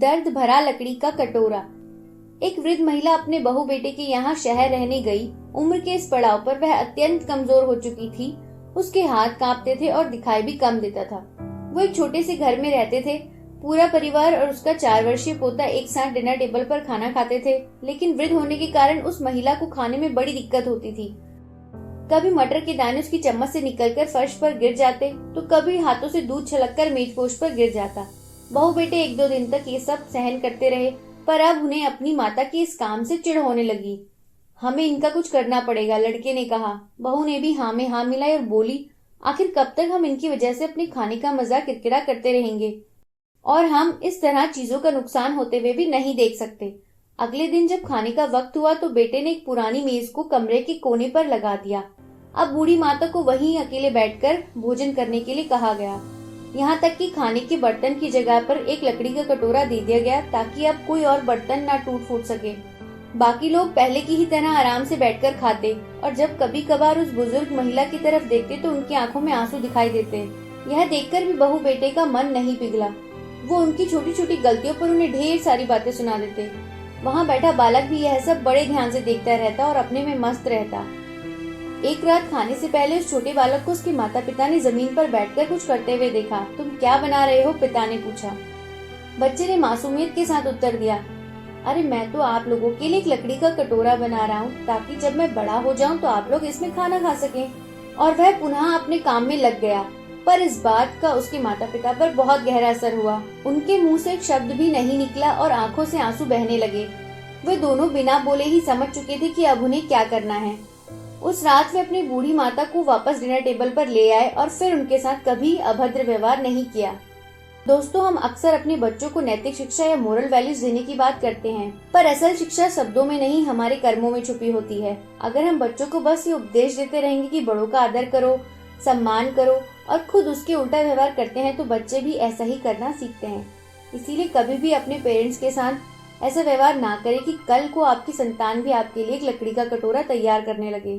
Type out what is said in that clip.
दर्द भरा लकड़ी का कटोरा। एक वृद्ध महिला अपने बहू बेटे के यहाँ शहर रहने गई। उम्र के इस पड़ाव पर वह अत्यंत कमजोर हो चुकी थी। उसके हाथ कांपते थे और दिखाई भी कम देता था। वो एक छोटे से घर में रहते थे। पूरा परिवार और उसका 4 वर्षीय पोता एक साथ डिनर टेबल पर खाना खाते थे, लेकिन वृद्ध होने के कारण उस महिला को खाने में बड़ी दिक्कत होती थी। कभी मटर के दाने उसकी चम्मच से निकलकर फर्श पर गिर जाते, तो कभी हाथों से दूध छलककर मेजपोश पर गिर जाता। बहू बेटे 1-2 दिन तक ये सब सहन करते रहे, पर अब उन्हें अपनी माता के इस काम से चिढ़ होने लगी। हमें इनका कुछ करना पड़ेगा, लड़के ने कहा। बहू ने भी हाँ में हाँ मिलाई और बोली, आखिर कब तक हम इनकी वजह से अपने खाने का मजाक किरकिरा करते रहेंगे, और हम इस तरह चीजों का नुकसान होते हुए भी नहीं देख सकते। अगले दिन जब खाने का वक्त हुआ तो बेटे ने एक पुरानी मेज को कमरे के कोने पर लगा दिया। अब बूढ़ी माता को वहीं अकेले बैठकर भोजन करने के लिए कहा गया। यहाँ तक कि खाने के बर्तन की जगह पर एक लकड़ी का कटोरा दे दिया गया, ताकि अब कोई और बर्तन ना टूट फूट सके। बाकी लोग पहले की ही तरह आराम से बैठकर खाते, और जब कभी कभार उस बुजुर्ग महिला की तरफ देखते तो उनकी आंखों में आंसू दिखाई देते। यह देखकर भी बहू बेटे का मन नहीं पिघला। वो उनकी छोटी छोटी गलतियों पर उन्हें ढेर सारी बातें सुना देते। वहाँ बैठा बालक भी यह सब बड़े ध्यान से देखता रहता और अपने में मस्त रहता। एक रात खाने से पहले उस छोटे बालक को उसके माता पिता ने जमीन पर बैठकर कुछ करते हुए देखा। तुम क्या बना रहे हो? पिता ने पूछा। बच्चे ने मासूमियत के साथ उत्तर दिया, अरे मैं तो आप लोगों के लिए एक लकड़ी का कटोरा बना रहा हूँ, ताकि जब मैं बड़ा हो जाऊँ तो आप लोग इसमें खाना खा सकें। और वह पुनः अपने काम में लग गया। पर इस बात का उसके माता पिता पर बहुत गहरा असर हुआ। उनके मुंह से एक शब्द भी नहीं निकला और आंखों से आंसू बहने लगे। वे दोनों बिना बोले ही समझ चुके थे कि अब उन्हें क्या करना है। उस रात वे अपनी बूढ़ी माता को वापस डिनर टेबल पर ले आए और फिर उनके साथ कभी अभद्र व्यवहार नहीं किया। दोस्तों, हम अक्सर अपने बच्चों को नैतिक शिक्षा या मोरल वैल्यूज देने की बात करते हैं, पर असल शिक्षा शब्दों में नहीं, हमारे कर्मों में छुपी होती है। अगर हम बच्चों को बस ये उपदेश देते रहेंगे कि बड़ों का आदर करो, सम्मान करो, और खुद उसके उल्टा व्यवहार करते हैं, तो बच्चे भी ऐसा ही करना सीखते हैं। इसीलिए कभी भी अपने पेरेंट्स के साथ ऐसा व्यवहार ना करें कि कल को आपकी संतान भी आपके लिए एक लकड़ी का कटोरा तैयार करने लगे।